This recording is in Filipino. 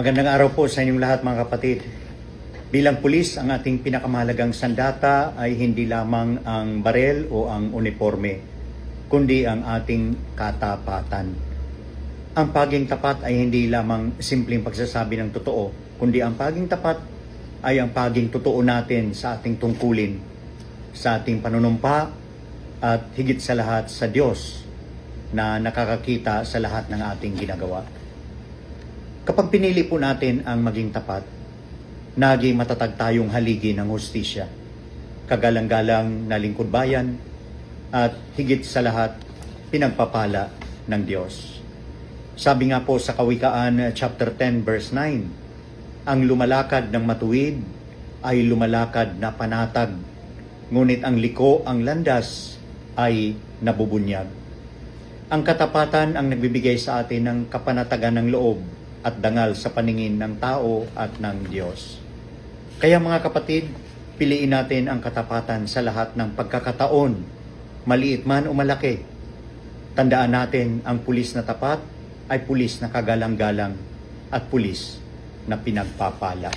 Magandang araw po sa inyong lahat mga kapatid. Bilang pulis, ang ating pinakamahalagang sandata ay hindi lamang ang barel o ang uniforme, kundi ang ating katapatan. Ang pagiging tapat ay hindi lamang simpleng pagsasabi ng totoo, kundi ang pagiging tapat ay ang pagiging totoo natin sa ating tungkulin, sa ating panunumpa at higit sa lahat sa Diyos na nakakakita sa lahat ng ating ginagawa. Kapag pinili po natin ang maging tapat, naging matatag tayong haligi ng hustisya, kagalang-galang na lingkod bayan, at higit sa lahat, pinagpapala ng Diyos. Sabi nga po sa Kawikaan chapter 10 verse 9, ang lumalakad ng matuwid ay lumalakad na panatag, ngunit ang liko, ang landas, ay nabubunyag. Ang katapatan ang nagbibigay sa atin ng kapanatagan ng loob at dangal sa paningin ng tao at ng Diyos. Kaya mga kapatid, piliin natin ang katapatan sa lahat ng pagkakataon, maliit man o malaki. Tandaan natin ang pulis na tapat ay pulis na kagalang-galang at pulis na pinagpapala.